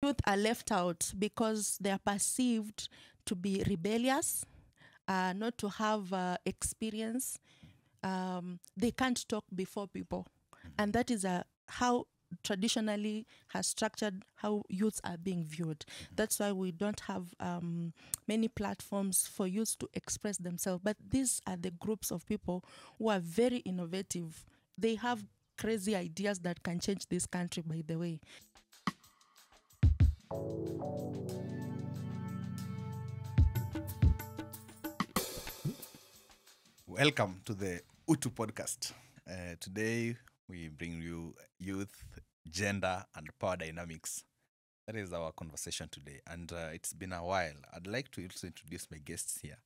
youth are left out because they are perceived to be rebellious, not to have experience. They can't talk before people. And that is how traditionally has structured how youths are being viewed. That's why we don't have many platforms for youths to express themselves. But these are the groups of people who are very innovative. They have crazy ideas that can change this country, by the way. Welcome to the Utu podcast. Today we bring you youth, gender, and power dynamics. That is our conversation today, and it's been a while. I'd like to also introduce my guests here.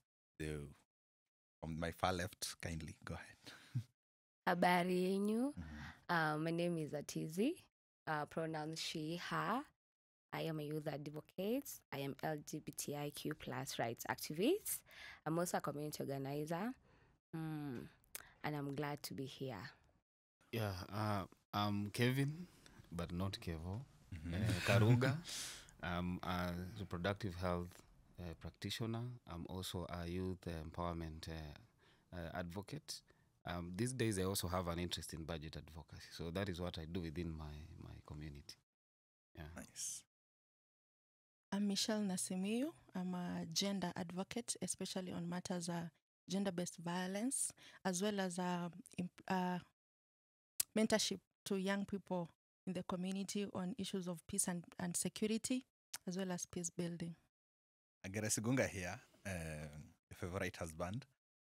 From my far left, kindly go ahead. Habari yenyu. My name is Atizi. Pronouns she, her. I am a youth advocate. I am LGBTIQ plus rights activist. I'm also a community organizer. And I'm glad to be here. Yeah, I'm Kevin, but not Kevo. Karuga. I'm a reproductive health practitioner. I'm also a youth empowerment advocate. These days, I also have an interest in budget advocacy. So that is what I do within my community. Yeah. Nice. I'm Michelle Nasimiyu. I'm a gender advocate, especially on matters gender-based violence, as well as mentorship to young people in the community on issues of peace and security, as well as peace building. Agera Sigunga here, a favorite husband.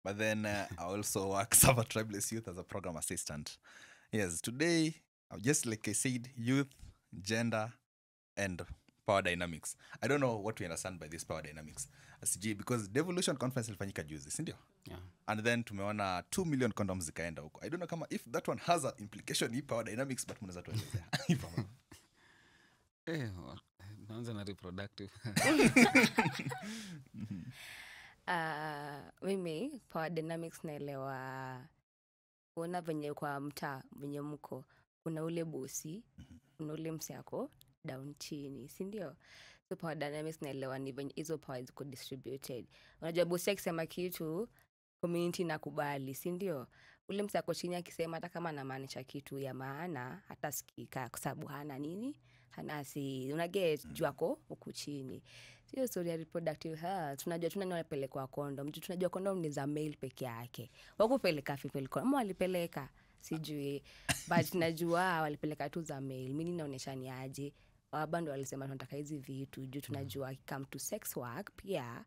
But then I also work Sava Tribeless Youth as a program assistant. Yes, today, just like I said, youth, gender, and power dynamics. I don't know what we understand by this power dynamics. Because Devolution Conference ilifanyika juzi, si ndio? Yeah. And then tumeona 2 million condoms zikaenda huko. I don't know kama if that one has an implication in power dynamics, but mnaweza tuelezea. Naanza na reproductive. Mimi, power dynamics naelewa kuona venye kwa mtaa, venye mko, kuna ule bosi, kuna ule msiako, down chini, si ndio? So power dynamics naelewa ni venye hizo power ziko distributed. Unajua bosi akisema kitu, community inakubali, si ndio? Ule msiako chini akisema hata kama anamaanisha kitu ya maana, hata sikika kwa sababu hana nini? Hana si, unaget juako huku chini. Sio story ya reproductive health. Tunajua tunapelekwa condom. Tunajua condom ni za male peke yake. Wakupeleka female condom. Walipeleka sijui. But tunajua walipeleka tu za male. Mimi naonesha ni aje. Wabando walisema tunataka hizi vitu. Juu tunajua come to sex work pia.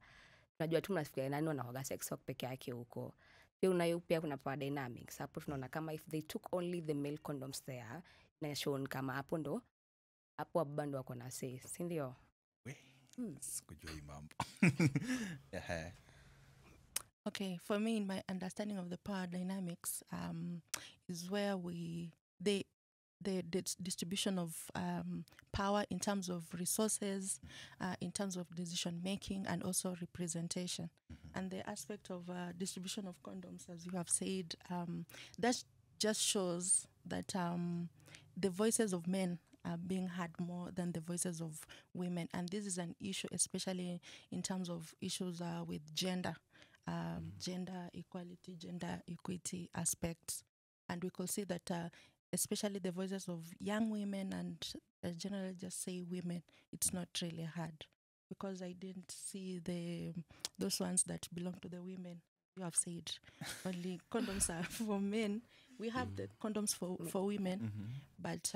Tunajua tu mnafikiria nani wanaoga sex work peke yake huko. Pia kuna power dynamics. Hapo tunaona kama if they took only the male condoms there, na shown kama hapo ndo hapo wabando wako na say, si ndio? Sikujua hii mambo. Yeah. Okay, for me, in my understanding of the power dynamics, is where the distribution of power in terms of resources, in terms of decision making, and also representation. And the aspect of distribution of condoms, as you have said, that just shows that the voices of men are being heard more than the voices of women. And this is an issue, especially in terms of issues with gender equality, gender equity aspects. And we could see that especially the voices of young women and generally just say women, it's not really heard. Because I didn't see those ones that belong to the women. You have said only condoms are for men. We have the condoms for women, but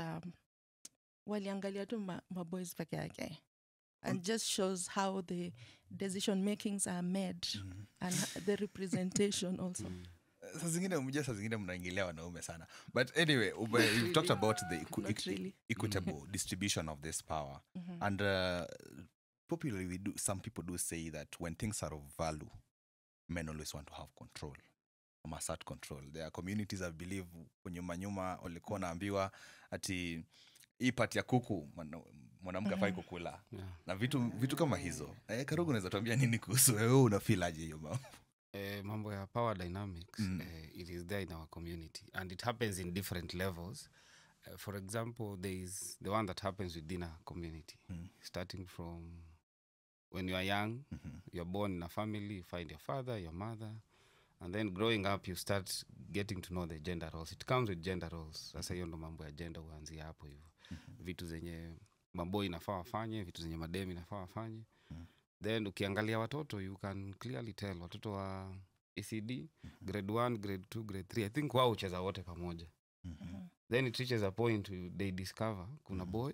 waliangalia tu maboys peke yake. And just shows how the decision makings are made and the representation also. Saa zingine mnaingilia wanaume sana. But anyway, you talked about the equitable distribution of this power. And popularly, some people do say that when things are of value, men always want to have control, assert control. There are communities that believe nyuma walikuwa naambiwa ati hii pati ya kuku mwanamke hafai kukula. Na vitu kama hizo. Karugu unaweza tuambia nini kuhusu wewe una feel aje hiyo mambo? Mambo ya power dynamics, it is there in our community and it happens in different levels. for example, there is the one that happens within a community, starting from when you are young, you're born in a family, you find your father, your mother, and then growing up, you start getting to know the gender roles. It comes with gender roles. Sasa hiyo ndo mambo ya gender huanzia hapo hivyo. Vitu zenye maboy inafaa wafanye, vitu zenye mademi inafaa wafanye. Then ukiangalia watoto, you can clearly tell watoto wa ECD, grade 1, grade 2, grade 3. I think wao ucheza wote pamoja. Then it reaches a point they discover kuna boy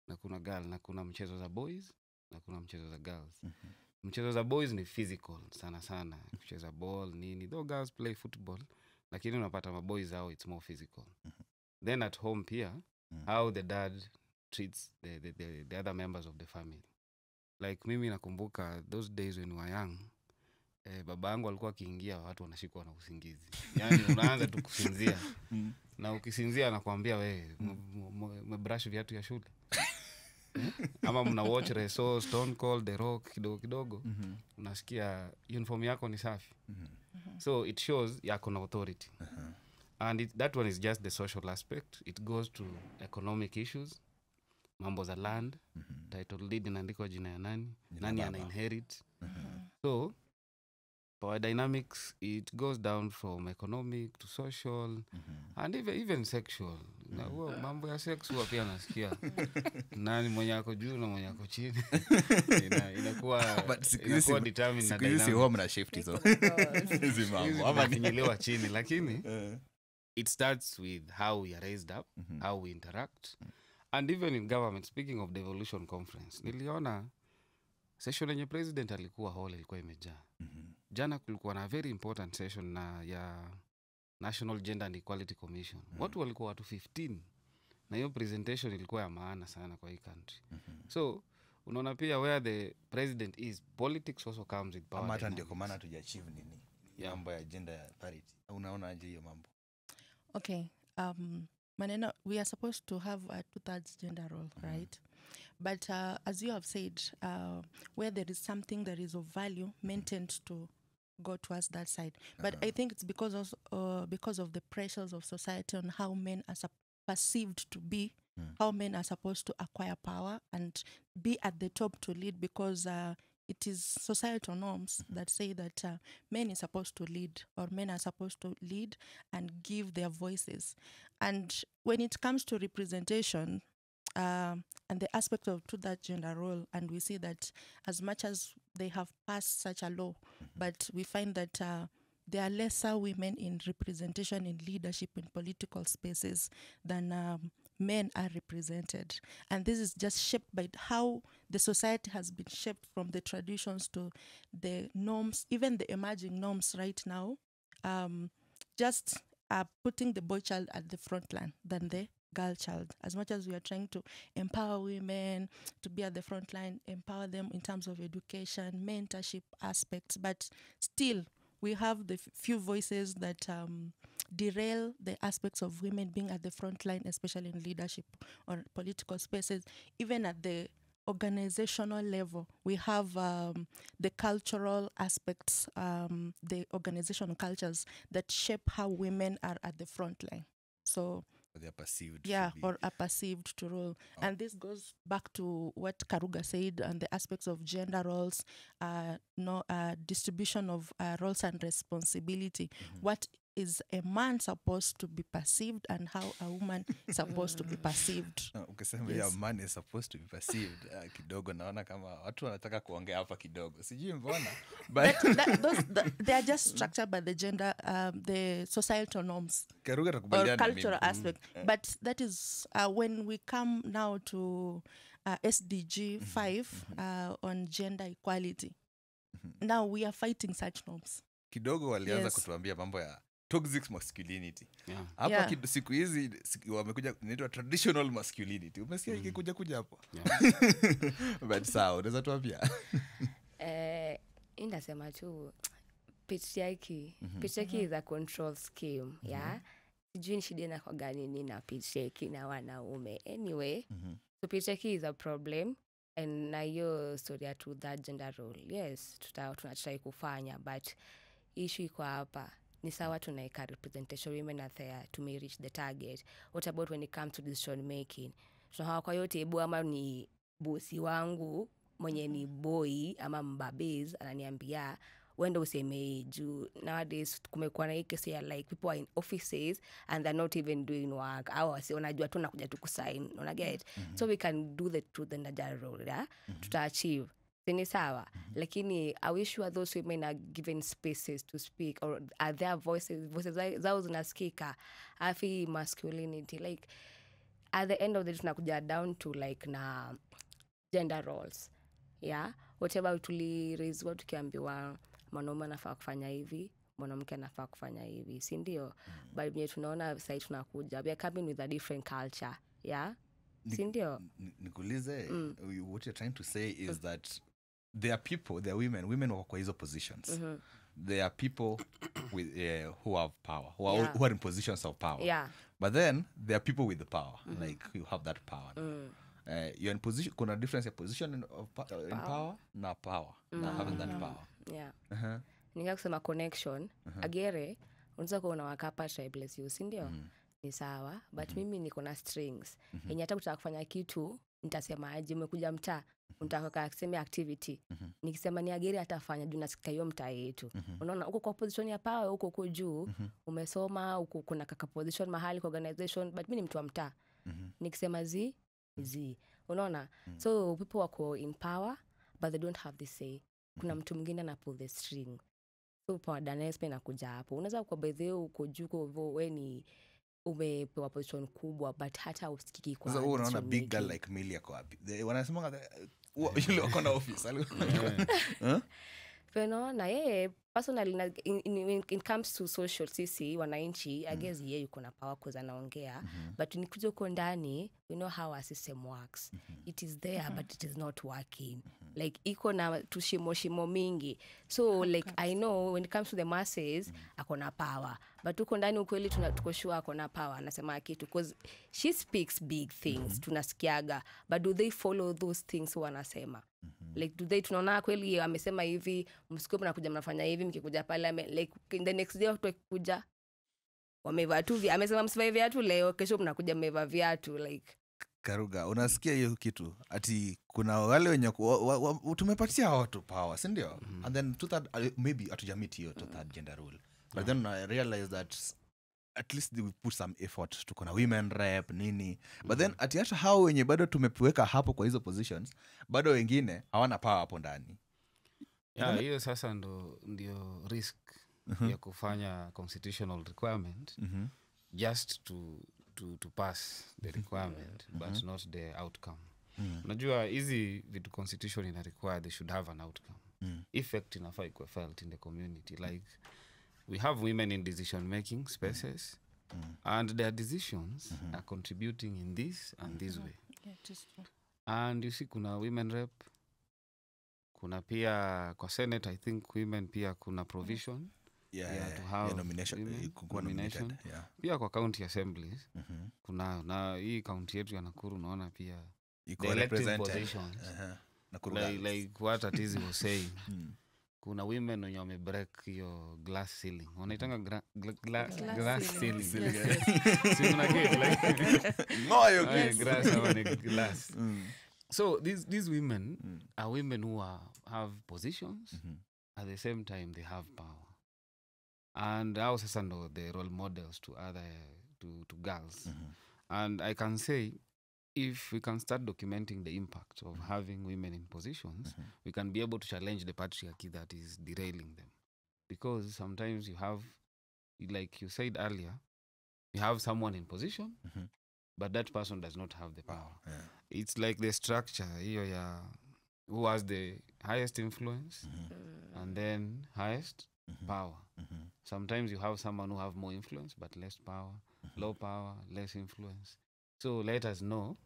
na kuna girl, na kuna mchezo za boys na kuna mchezo za girls. Mchezo za boys ni physical sana sana, kucheza ball nini, though girls play football, lakini unapata maboys hao it's more physical. Then at home pia, how the dad treats the other members of the family. Like mimi nakumbuka those days when we were young, baba yangu alikuwa akiingia watu wanashikwa na usingizi. Yani unaanza tu kusinzia. Na ukisinzia anakuambia wewe umebrush viatu ya shule. Ama mna watch Reso, Stone Cold, The Rock kidogo kidogo, unasikia uniform yako ni safi. So it shows yako na authority. And that one is just the social aspect. It goes to economic issues, mambo za land, title deed inaandikwa jina ya nani, nani ana inherit. So power dynamics, it goes down from economic to social, and even sexual. Na mambo ya sex huwa pia nasikia nani mwenye ako juu na mwenye ako chini. Inakuwa determined na dynamics. Si home na shift hizo. Hizi mambo ama kinyelewa chini, lakini it starts with how we are raised up, how we interact, and even in government. Speaking of devolution conference, niliona session yenye president alikuwa hall ilikuwa imejaa. Jana kulikuwa na very important session na ya National Gender and Equality Commission. Watu walikuwa watu 15. Na hiyo presentation ilikuwa ya maana sana kwa hii country. So, unaona pia where the president is, politics also comes with power. Hata ndio kwa maana tujiachieve nini? Mambo ya gender parity. Unaona aje hiyo mambo? Okay. Maneno, we are supposed to have a 2/3 gender role, right? But as you have said, where there is something that is of value, men tend to go towards that side. But I think it's because of the pressures of society on how men are perceived to be, how men are supposed to acquire power and be at the top to lead, because it is societal norms that say that men is supposed to lead, or men are supposed to lead and give their voices. And when it comes to representation, and the aspect of to that gender role, and we see that as much as they have passed such a law, but we find that there are lesser women in representation in leadership in political spaces than men are represented. And this is just shaped by how the society has been shaped, from the traditions to the norms, even the emerging norms right now, just putting the boy child at the front line than the girl child. As much as we are trying to empower women to be at the front line, empower them in terms of education, mentorship aspects, but still we have the few voices that derail the aspects of women being at the front line, especially in leadership or political spaces. Even at the organizational level, we have the cultural aspects, the organizational cultures that shape how women are at the front line. So they are perceived, or are perceived to rule. And this goes back to what Karuga said on the aspects of gender roles, distribution of roles and responsibility. What is a man supposed to be perceived and how a woman is supposed to be perceived. Ukisema ya man is supposed to be perceived, kidogo naona kama watu wanataka kuongea hapa kidogo. Sijui mbona. But they are just structured by the gender, the societal norms or cultural aspect. But that is when we come now to SDG 5 on gender equality. Now we are fighting such norms. Kidogo walianza kutuambia mambo ya toxic masculinity. Hapa siku hizi wamekuja inaitwa traditional masculinity. Umesikia ikikuja hapo? But sawa, unaweza tuambia? Indasema tu patriarchy is a control scheme, yeah. Sijui ni shida na kwa gani nini na patriarchy na wanaume. Anyway, so patriarchy is a problem, and na hiyo story to that gender role. Yes, tunatry kufanya, but issue iko hapa. ni sawa tunaeka representation women are there to may reach the target. What about when it comes to decision making? Tunahawa kwa yote ebu ama ni bosi wangu mwenye ni boy ama mbabes ananiambia wenda useme juu nowadays kumekuwa na hii kesi ya like people are in offices and they're not even doing work au wasi wanajua tu nakuja tu kusign una get so we can do the truth and the role yeah tuta achieve ni sawa lakini I wish you those women are given spaces to speak or are their voices zao zinasikika afi masculinity like at the end of the day tunakuja down to like na gender roles yeah whatever tuliraise watu tukiambiwa mwanaume anafaa kufanya hivi mwanamke anafaa kufanya hivi si ndio but mimi tunaona sasa tunakuja we are coming with a different culture yeah si ndio nikuulize what you're trying to say is that there are people, there are women wako kwa hizo positions there are people with who have power who are in positions of power yeah but then there are people with the power like you have that power you're in position kuna difference ya position in power na power na having that power yeah ninga kusema connection agere unaweza kuona wakapa tribeless you si ndio ni sawa but mimi niko na strings yenye hata kutaka kufanya kitu nitasema aje umekuja mtaa unataka kusema activity nikisema ni agere atafanya juu nasikia hiyo mtaa yetu unaona uko kwa position ya power uko juu umesoma uko kuna kaka position mahali kwa organization but mimi ni mtu wa mtaa nikisema zi unaona so people wako in power but they don't have the say kuna mtu mwingine ana pull the string so power dynamics pia inakuja hapo unaweza kwa by the way uko juu kwa wewe ni umepewa position kubwa but hata usikiki kwa sasa unaona big girl like Millie yako wapi wanasema yule wako na office unaona personally in comes to social sisi wananchi I guess yeye yuko na power cause anaongea but nikuje uko ndani we know how our system works it is there but it is not working like iko na tushimo mingi so like I know when it comes to the masses akona power but uko ndani ukweli tuko sure akona power anasema kitu cause she speaks big things tunasikiaga but do they follow those things wanasema like do they tunaona kweli amesema hivi msikopo nakuja mnafanya hivi mkikuja pale like in the next day watu kuja wamevaa tu amesema msivae viatu leo kesho mnakuja mmevaa viatu like Karuga unasikia hiyo kitu ati kuna wale wenye tumepatia watu power si ndio and then to that maybe atujamit hiyo to that gender role but then I realize that at least we put some effort to kuna women rep nini but then ati hata hao wenye bado tumeweka hapo kwa hizo positions bado wengine hawana power hapo ndani hiyo sasa ndio risk ya kufanya constitutional requirement just to pass the requirement but not the outcome unajua hizi vitu constitution ina require they should have an outcome effect inafaa ikuwe felt in the community like we have women in decision making spaces and their decisions are contributing in this and this way and you see kuna women rep kuna pia kwa Senate I think women pia kuna provision to have nomination. Pia kwa county assemblies kuna na hii county yetu ya Nakuru naona pia the elected positions like what Atizi was saying kuna women wenye wame break hiyo glass ceiling wanaitanga glass ceiling si kuna kitu like ngoyo glass so these women are women who have positions at the same time they have power and also sasa ndo the role models to other to girls and I can say if we can start documenting the impact of having women in positions we can be able to challenge the patriarchy that is derailing them because sometimes you have like you said earlier you have someone in position but that person does not have the power it's like the structure hiyo ya who has the highest influence and then highest power sometimes you have someone who have more influence but less power low power less influence so let us know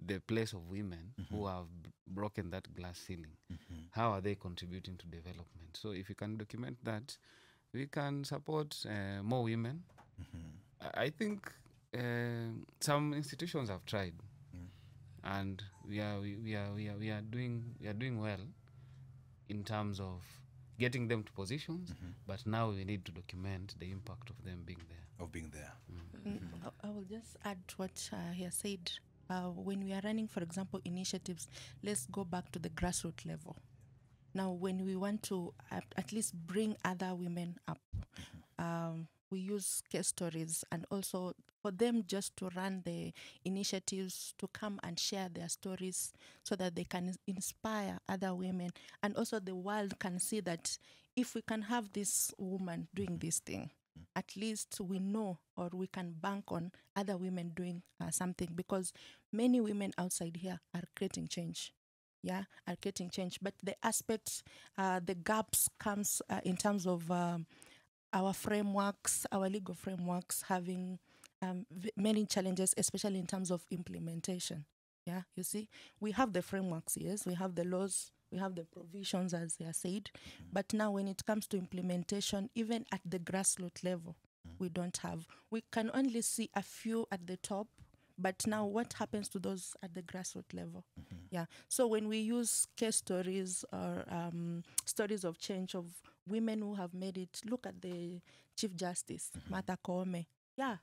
the place of women who have broken that glass ceiling how are they contributing to development so if we can document that we can support more women I think some institutions have tried and we are doing well in terms of getting them to positions, but now we need to document the impact of them being there. Of being there. I will just add to what he has said. When we are running, for example, initiatives, let's go back to the grassroots level. Now, when we want to at least bring other women up, we use case stories, and also for them just to run the initiatives, to come and share their stories so that they can inspire other women, and also the world can see that if we can have this woman doing this thing, at least we know, or we can bank on other women doing something, because many women outside here are creating change. Are creating change. But the aspects, the gaps comes in terms of our frameworks, our legal frameworks having many challenges, especially in terms of implementation. Yeah, you see, we have the frameworks, yes, we have the laws, we have the provisions, as they are said, but now when it comes to implementation, even at the grassroots level, we don't have. We can only see a few at the top, but now what happens to those at the grassroots level? Yeah, so when we use case stories or stories of change of women who have made it, look at the Chief Justice, Martha Koome. Yeah,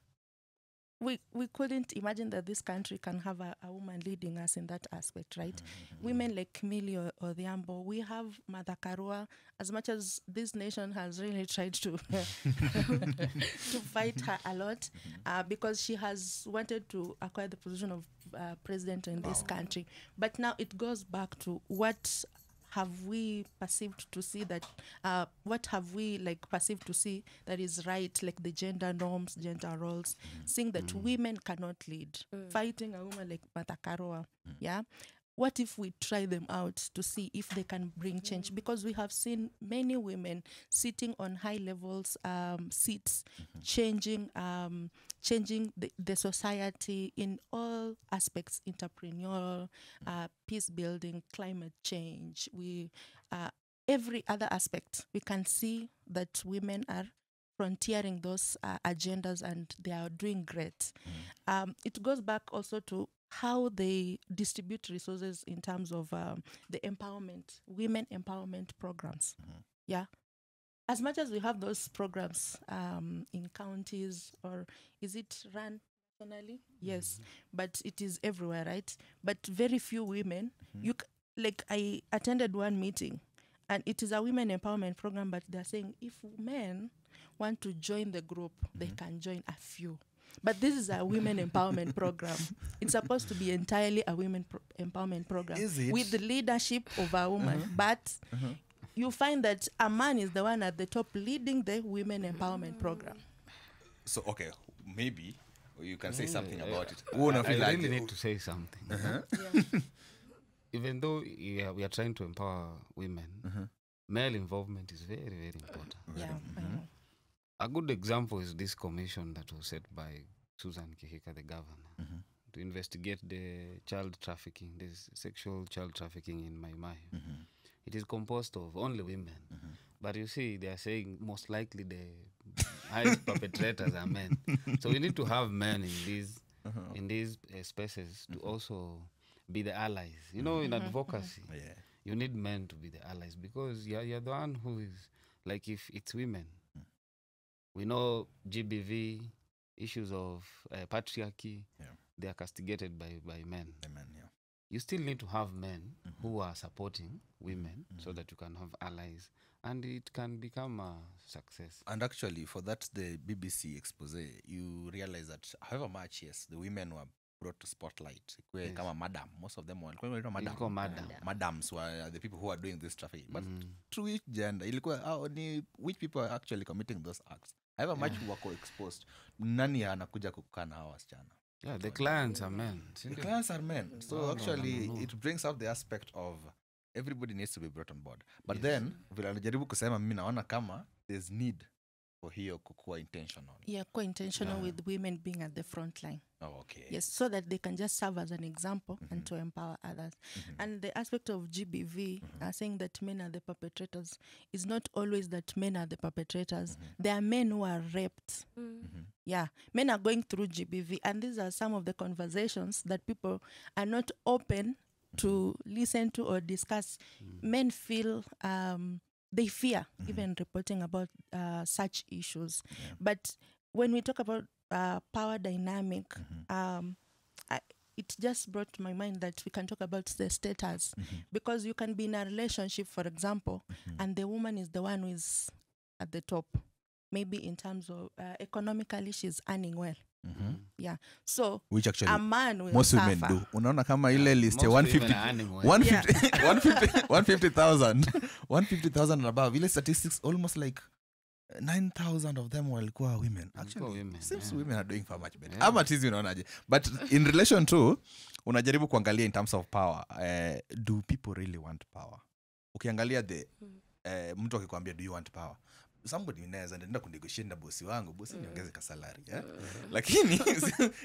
we couldn't imagine that this country can have a woman leading us in that aspect, right? Women like Millie Odhiambo, we have Martha Karua. As much as this nation has really tried to to fight her a lot, because she has wanted to acquire the position of president in this country. But now it goes back to what have we perceived to see that, what have we perceived to see that is right, like the gender norms, gender roles, seeing that women cannot lead, fighting a woman like Martha Karua, yeah? What if we try them out to see if they can bring change? Because we have seen many women sitting on high levels seats, changing the society in all aspects, entrepreneurial, peace building, climate change. Every other aspect, we can see that women are frontiering those agendas, and they are doing great. It goes back also to how they distribute resources in terms of the empowerment, women empowerment programs. Yeah. As much as we have those programs in counties, or is it run nationally? Yes, but it is everywhere, right? But very few women. I attended one meeting, and it is a women empowerment program, but they're saying if men want to join the group, they can join a few. But this is a women empowerment program. It's supposed to be entirely a women empowerment program. Is it? With the leadership of a woman. But you find that a man is the one at the top leading the women empowerment program. So, okay, maybe you can say something about it. I really need to say something. Even though we are trying to empower women, male involvement is very, very important. Yeah, I know. A good example is this commission that was set by Susan Kihika, the governor, to investigate the child trafficking, this sexual child trafficking in Mai Mai. It is composed of only women. But you see, they are saying most likely the highest perpetrators are men. So we need to have men in these spaces to also be the allies. You know, in advocacy, you need men to be the allies, because you're the one who is, like, if it's women, we know GBV, issues of patriarchy, they are castigated by men. You still need to have men who are supporting women so that you can have allies, and it can become a success. And actually, for that, the BBC expose, you realize that however much, yes, the women were brought to spotlight. Yes. Madam, most of them were madams were the people who are doing this trafficking. But through which gender, which people are actually committing those acts? However much wako exposed, nani anakuja kukaa na hawa wasichana? Yeah, the clients are men. The clients are men. So actually, it brings out the aspect of everybody needs to be brought on board. But then, vile anajaribu kusema, mimi naona kama there's need for hiyo kukuwa intentional. Yeah, quite intentional with women being at the front line. Oh, okay. Yes, so that they can just serve as an example and to empower others. And the aspect of GBV, saying that men are the perpetrators, is not always that men are the perpetrators. There are men who are raped. Yeah, men are going through GBV, and these are some of the conversations that people are not open to listen to or discuss. Men feel they fear even reporting about such issues. But when we talk about power dynamic, it just brought to my mind that we can talk about the status, because you can be in a relationship, for example, and the woman is the one who is at the top, maybe in terms of economically she's earning well. Yeah, so which actually a man will most women suffer. do. Unaona kama ile list ya Most women 150 are earning well. 150,000 and above. Ile statistics almost like 9,000 of them walikuwa women. Actually, women, seems yeah. women are doing far much better. Ama tizi unaonaje? But in relation to, unajaribu kuangalia in terms of power, do people really want power? Ukiangalia the mtu akikwambia do you want power? Somebody inaweza nenda kunegotiate na bosi wangu, bosi niongeze ka salary, lakini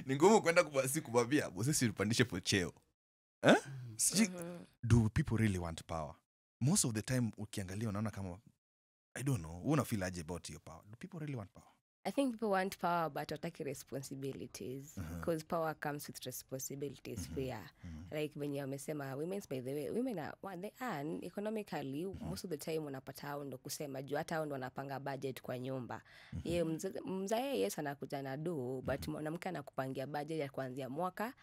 ni ngumu kwenda kubabia bosi sipandishe po cheo. Do people really want power? Most of the time ukiangalia unaona kama, I don't know, una feel aje about your power? Do people really want power? I think people want power but wataki responsibilities, because power comes with responsibilities pia. Like when you wamesema women, by the way, women are what they earn economically, most of the time unapata hao ndo kusema juu hata hao ndo wanapanga budget kwa nyumba. Yeye mzae yes anakuja na do, but mwanamke anakupangia budget ya kuanzia mwaka.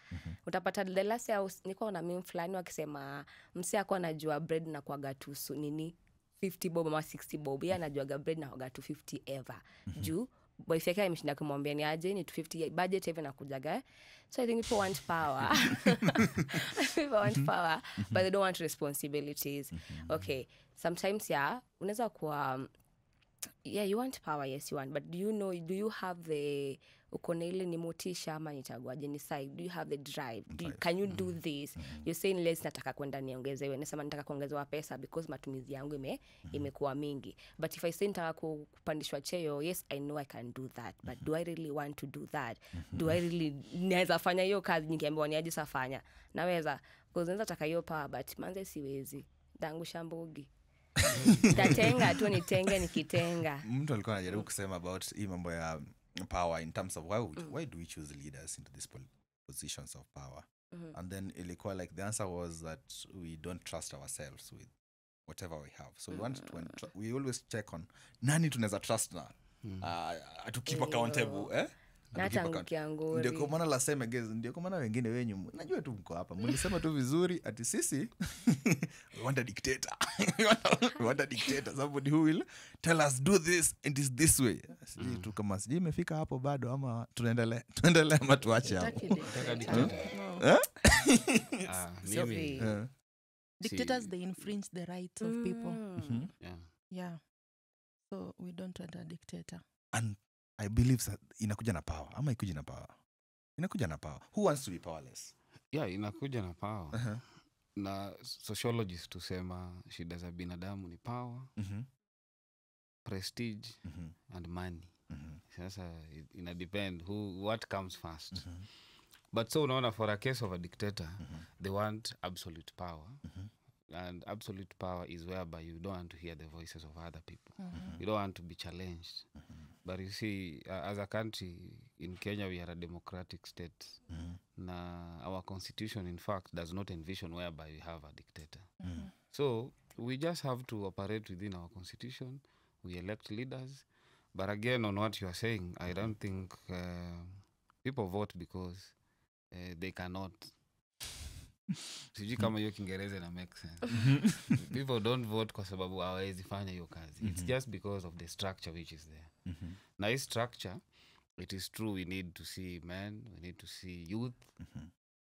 Utapata the last year nilikuwa na meme fulani wakisema msi ako anajua bread na kuaga tu nini 50 bob ama 60 bob, yeye anajuaga bread na kuaga 250 ever. Juu boyfriend yake ameshinda kumwambia ni aje ni 250 budget even nakujaga. So I think people want power. People want power, but they don't want responsibilities. Okay, sometimes unaweza kuwa you want power, yes you want, but do you have the ukona ile ni motisha ama nitaguaje ni side, do you have the drive, can you do this? You're saying let's nataka kwenda niongezewe, nasema nataka kuongezewa pesa because matumizi yangu imekuwa mingi, but if I say nataka kupandishwa cheo, yes I know I can do that, but do I really want to do that? Do I really naweza fanya hiyo kazi nikiambiwa ni aje safanya naweza, because naweza taka hiyo power but manze siwezi, dangu shambogi tatenga tu nitenge nikitenga. Mtu alikuwa anajaribu kusema about hii mambo ya power in terms of why do we choose leaders into these positions of power? And then ilikuwa like the answer was that we don't trust ourselves with whatever we have, so we want to we always check on nani tunaweza trust na to keep accountable ndio kwa maana la sema guys, ndio kwa maana wengine wenyu najua tu mko hapa mlisema tu vizuri ati sisi we want a dictator. We want a dictator, somebody who will tell us do this and is this way. Sisi tu kama siji imefika hapo bado ama tunaendelea ama tuache hapo. Dictators, they infringe the rights of people. Yeah. So we don't want a dictator. And I believe that inakuja na power ama ikuja na power. Inakuja na power. Who wants to be powerless? Yeah, inakuja na power. Na sociologists tusema shida za binadamu ni power, prestige, and money. Sasa ina depend what comes first. But so unaona, for a case of a dictator, they want absolute power. And absolute power is whereby you don't want to hear the voices of other people. You don't want to be challenged. But you see, as a country, in Kenya, we are a democratic state. Our constitution, in fact, does not envision whereby we have a dictator. So we just have to operate within our constitution. We elect leaders. But again, on what you are saying, I don't think people vote because they cannot. Sijui kama hiyo Kiingereza na make sense. People don't vote kwa sababu hawezi fanya hiyo kazi. It's just because of the structure which is there. Now this structure, it is true we need to see men, we need to see youth.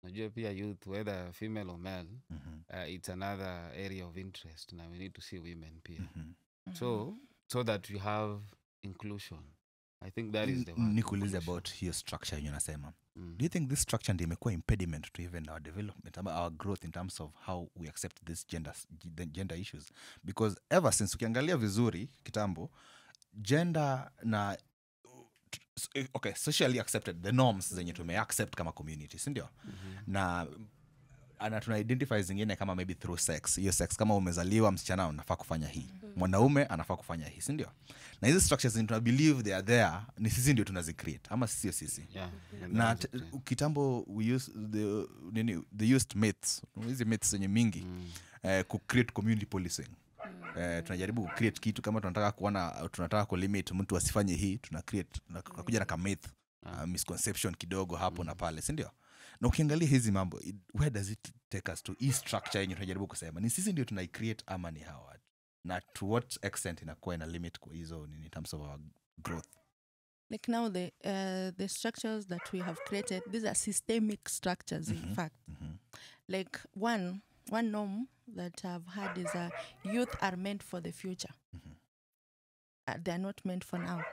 Najua pia youth, whether female or male, it's another area of interest. Now we need to see women pia. So that we have inclusion. I think that is the one. Nikuulize about hiyo structure yenye unasema. Do you think this structure ndio imekuwa impediment to even our development, our growth in terms of how we accept this gender issues? Because ever since ukiangalia vizuri kitambo, gender na socially accepted, the norms zenye tume accept kama community, si ndio? Na tuna identify zingine kama maybe through sex. Hiyo sex kama umezaliwa msichana unafaa kufanya hii, mwanaume anafaa kufanya hii, si ndio? Na hizo structures tuna believe they are there, ni sisi ndio tunazicreate ama sio sisi. Na kitambo we use the used myths. Hizi myths zenye mingi ku create community policing. tunajaribu create kitu kama tunataka kulimit mtu asifanye hii, tunakuja na myth, misconception kidogo hapo na pale, si ndio? Na ukiangalia hizi mambo, where does it take us to? Hii structure yenye tunajaribu kusema ni sisi ndio create ama ni hawa, na to what extent inakuwa ina limit kwa hizo in terms of our growth? Like now the structures that we have created, these are systemic structures in fact. Like one norm that I've had is youth are meant for the future. They're not meant for now.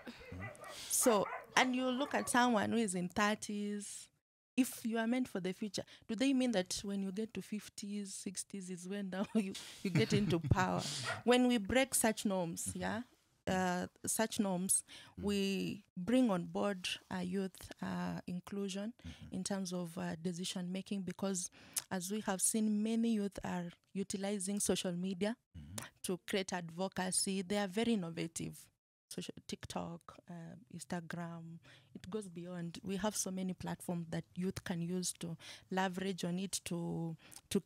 So, and you look at someone who is in 30s, if you are meant for the future, do they mean that when you get to 50s, 60s is when now you get into power? When we break such norms, we bring on board youth inclusion in terms of decision making, because as we have seen, many youth are utilizing social media to create advocacy. They are very innovative. Social TikTok, Instagram, it goes beyond. We have so many platforms that youth can use to leverage on it to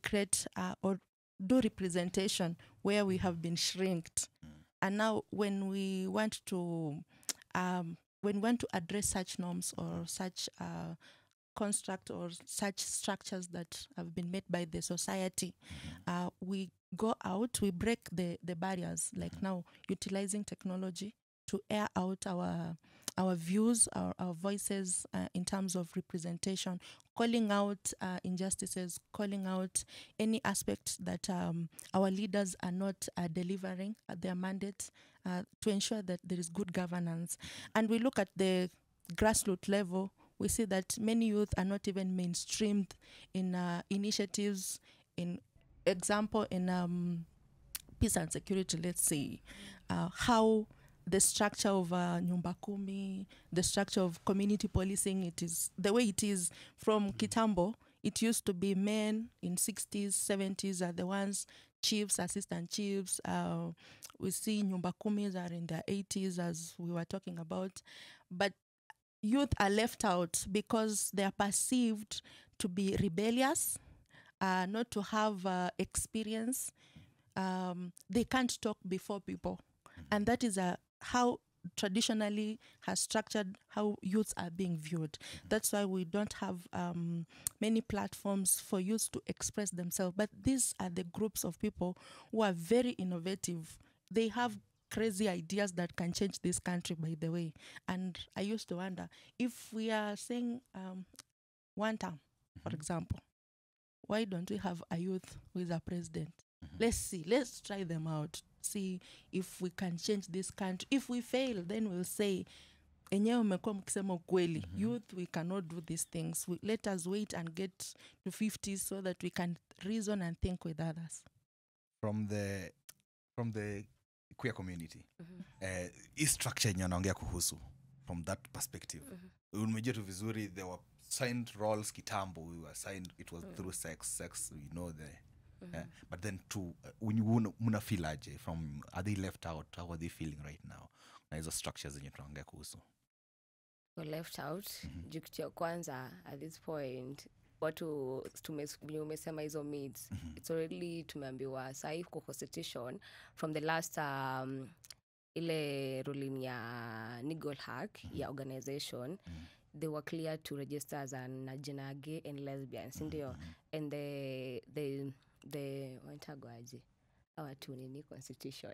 create or do representation where we have been shrinked. And now when we want to address such norms or such construct or such structures that have been made by the society, we go out, we break the barriers, like now utilizing technology to air out our views, our voices in terms of representation, calling out injustices, calling out any aspect that our leaders are not delivering their mandate to ensure that there is good governance. And we look at the grassroots level, we see that many youth are not even mainstreamed in initiatives, in example, in peace and security, let's say, how the structure of Nyumba Kumi, the structure of community policing, it is the way it is from Kitambo. It used to be men in 60s, 70s are the ones, chiefs, assistant chiefs. We see Nyumba Kumis are in their 80s, as we were talking about. But youth are left out because they are perceived to be rebellious, not to have experience. They can't talk before people. And that is how traditionally has structured how youths are being viewed. That's why we don't have many platforms for youth to express themselves. But these are the groups of people who are very innovative. They have crazy ideas that can change this country, by the way. And I used to wonder, if we are saying one term, for example, why don't we have a youth who is a president? Let's try them out, see if we can change this country. If we fail, then we'll say, enyewe umekuwa mkisema ukweli, youth, we cannot do these things. Let us wait and get to 50 so that we can reason and think with others. From the queer community, hii structure yenye anaongea kuhusu, from that perspective, umejua tu vizuri, there were signed roles kitambo, we were signed, it was through sex, we know but then when you muna feel aje, from, are they left out, how are they feeling right now, na hizo structures zenye tunaongea kuhusu? We're left out. Kitu ya kwanza at this point, watu umesema hizo needs, it's already tumeambiwa sahi kwa constitution from the last ile ruling ya Nigel Hack ya organization, they were clear to register as an gay and lesbians, ndio. And the wantagwaji our tunini constitution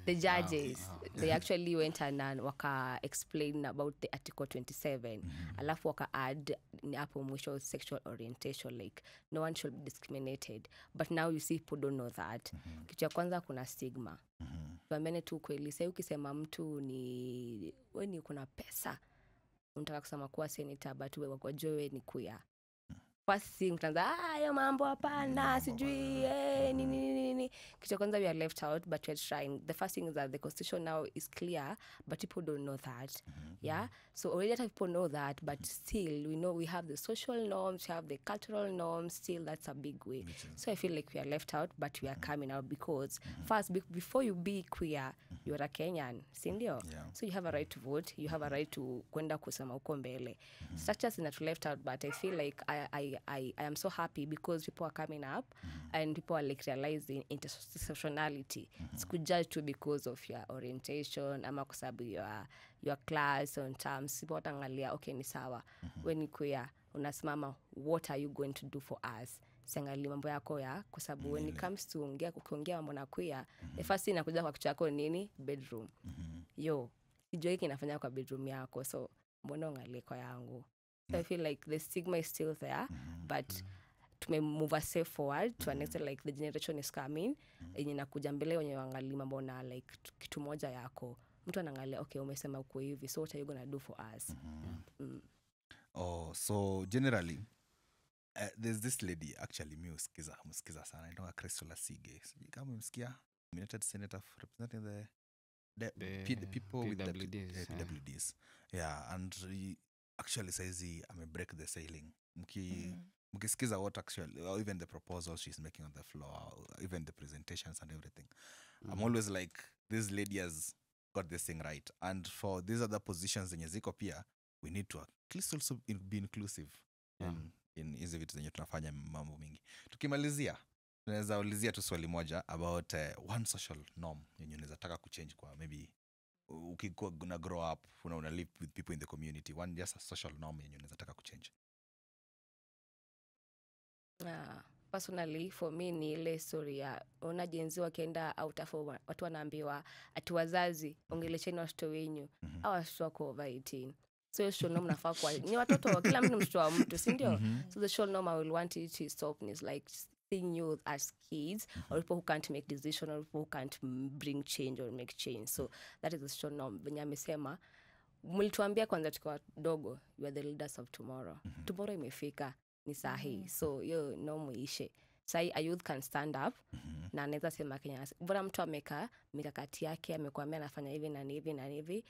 the judges they actually went and waka explain about the article 27 alafu waka add hapo mwisho sexual orientation, like no one should be discriminated. But now you see people don't know that. Kitu ya kwanza kuna stigma. Tuamene tu kweli, sasa ukisema mtu ni wewe ni kuna pesa, unataka kusema kuwa senator but wewe kwa joe ni queer, first thing utaanza hayo mambo hapana sijui nini. Kitu kwanza we are left out, but we are trying. The first thing is that the constitution now is clear, but people don't know that. Yeah, so already that people know that, but still we know we have the social norms, we have the cultural norms, still that's a big way. So I feel like we are left out, but we are coming out, because first before you be queer, you are a Kenyan, sindio? So you have a right to vote, you have a right to kwenda kusema uko mbele. Structures not left out, but I feel like I am so happy because people are coming up and people are like realizing into intersectionality. Sikujudge tu because of your orientation ama kwa sababu your class on terms. Sipo watangalia okay ni sawa. When ni queer unasimama, what are you going to do for us? Siangali mambo yako ya kwa sababu when it comes to kuongea mambo na queer, the first thing inakuja kwa kichwa yako nini? Bedroom. Yo, sijui hiki inafanya kwa bedroom yako, so mbona ungalie kwa yangu? So I feel like the stigma is still there, but to move us forward to an extent, like the generation is coming yenye nakuja mbele wenye wangali mambo na like kitu moja yako, mtu anaangalia okay umesema uko hivi, so what are you going to do for us? Oh, so generally there's this lady actually msikiza sana, inaitwa Crystal Asige. Sijui kama umemsikia, nominated senator representing the people with the PWDs. Yeah, and he actually says he break the ceiling. Mkisikiza what actually, or even the proposals she's making on the floor, or even the presentations and everything. I'm always like, this lady has got this thing right. And for these other positions zenye ziko pia, we need to at least also be inclusive in hizi vitu zenye tunafanya mambo mingi. Tukimalizia, tunaweza ulizia tu swali moja about one social norm yenye unaweza taka kuchange kwa maybe ukikuwa gonna grow up, una live with people in the community. One just a social norm yenye unaweza taka kuchange. Personally for me ni ile story ya ona jenzi wakienda out of watu wanaambiwa ati wazazi ongelesheni watoto wenyu au watoto wako over 18. So show norm nafaa kwa ni watoto, kila mtu mtoto wa mtu, si ndio? So the show norm I will want you to stop is like seeing you as kids or people who can't make decision or people who can't bring change or make change. So that is the show norm. Venye amesema mlituambia kwanza tukiwa dogo, you are the leaders of tomorrow. Tomorrow imefika, ni sahi. So yo norm ishe. Sai a youth can stand up na anaweza sema Kenya, bora mtu ameka mikakati yake, amekwambia anafanya hivi na hivi na hivi,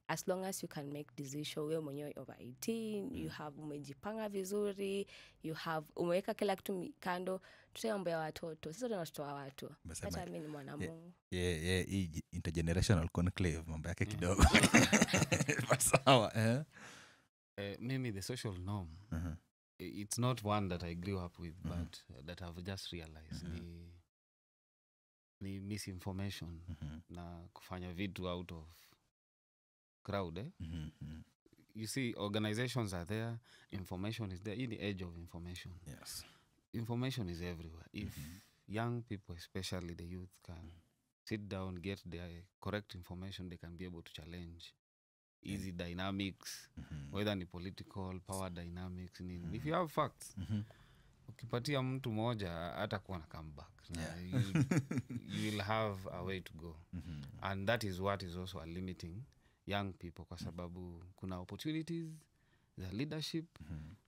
as long as you can make decision wewe mwenyewe over 18, you have umejipanga vizuri, you have umeweka kila kitu kando, tutaomba watoto sasa, tunatoa watu hata mimi ni mwanamungu hii intergenerational conclave mambo yake kidogo. Sawa maybe the social norm it's not one that I grew up with, but that I've just realized the misinformation na kufanya vitu out of crowd. You see, organizations are there, information is there, in the age of information. Yes, information is everywhere. If young people, especially the youth, can sit down, get the correct information, they can be able to challenge easy dynamics, whether ni political power dynamics. If you have facts, ukipatia mtu moja hatakuwa na comeback. You will have a way to go. And that is what is also limiting young people, kwa sababu kuna opportunities, the leadership,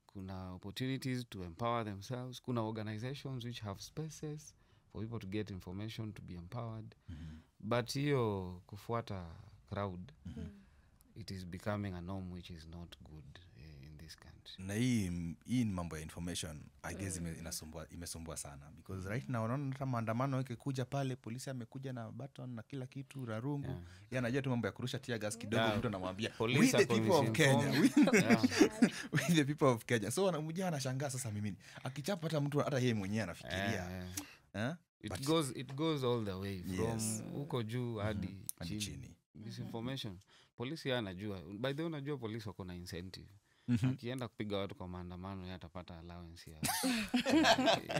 kuna opportunities to empower themselves, kuna organizations which have spaces for people to get information, to be empowered. But hiyo kufuata crowd, it is becoming a norm which is not good in this country. Na hii mambo ya information I guess imesumbua sana, because right now unaona hata maandamano yake kuja pale, polisi amekuja na baton na kila kitu rarungu, yeye anajua tu mambo ya kurusha tear gas kidogo, mtu anamwambia we the people of Kenya, we the people of Kenya. So anamjia anashangaa sasa, mimi akichapa hata mtu hata yeye mwenyewe anafikiria it goes all the way from huko juu hadi chini. Misinformation. Polisi anajua, by the way unajua polisi wako na incentive. Akienda kupiga watu kwa maandamano yeye atapata allowance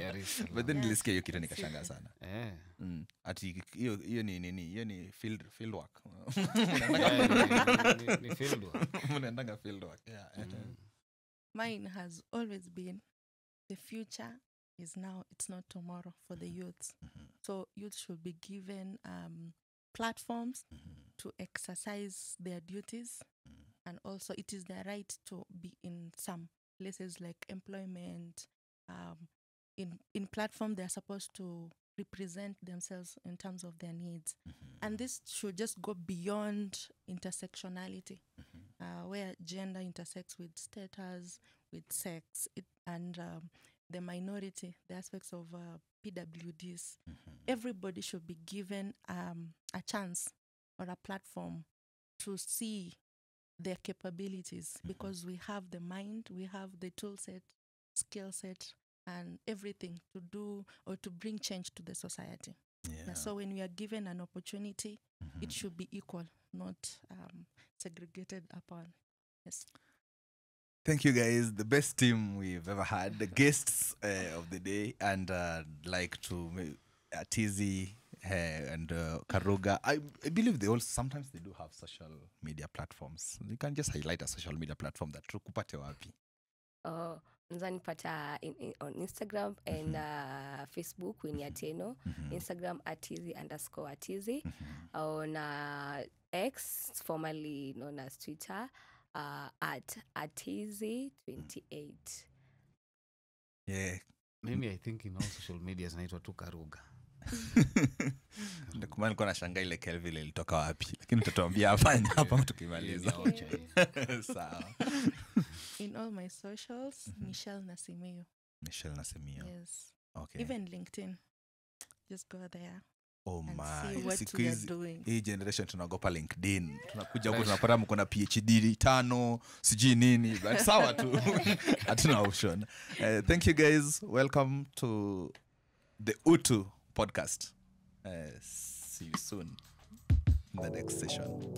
ya risk. But then nilisikia hiyo kitu nikashangaa sana. Ati hiyo ni field work. Ni field work. Unaendanga field work. Mine has always been the future is now, it's not tomorrow for the youths. So youth should be given platforms to exercise their duties, and also it is their right to be in some places like employment. In platform they are supposed to represent themselves in terms of their needs, and this should just go beyond intersectionality, where gender intersects with status, with sex, and the minority, the aspects of PWDs. Everybody should be given a chance or a platform to see their capabilities, because we have the mind, we have the tool set, skill set, and everything to do or to bring change to the society. Yeah, so when we are given an opportunity, it should be equal, not segregated upon. Yes. Thank you, guys. The best team we've ever had. The guests of the day, and like to Tizi and Karuga. I believe they also sometimes they do have social media platforms. You can just highlight a social media platform that tukupate wapi. Unaweza nipata on Instagram and Facebook Winnie Atieno. Instagram @tizi_atizi. On X, formerly known as Twitter, @atizi28. Yeah. Maybe I think in all social media zinaitwa tu Karuga. Ndio kama nilikuwa nashangaa ile Kelvin ilitoka wapi, lakini tutatuambia hapa tukimaliza. Sawa. In all my socials, Michelle Nasimio. Michelle Nasimio. Yes. Okay. Even LinkedIn. Just go there. Oh and my. see what we are doing. Hii generation tunaogopa LinkedIn. Tunakuja huko tunapata mko na PhD 5, sijui nini. But sawa tu. Hatuna option. Thank you guys. Welcome to the Utu podcast. See you soon in the next session.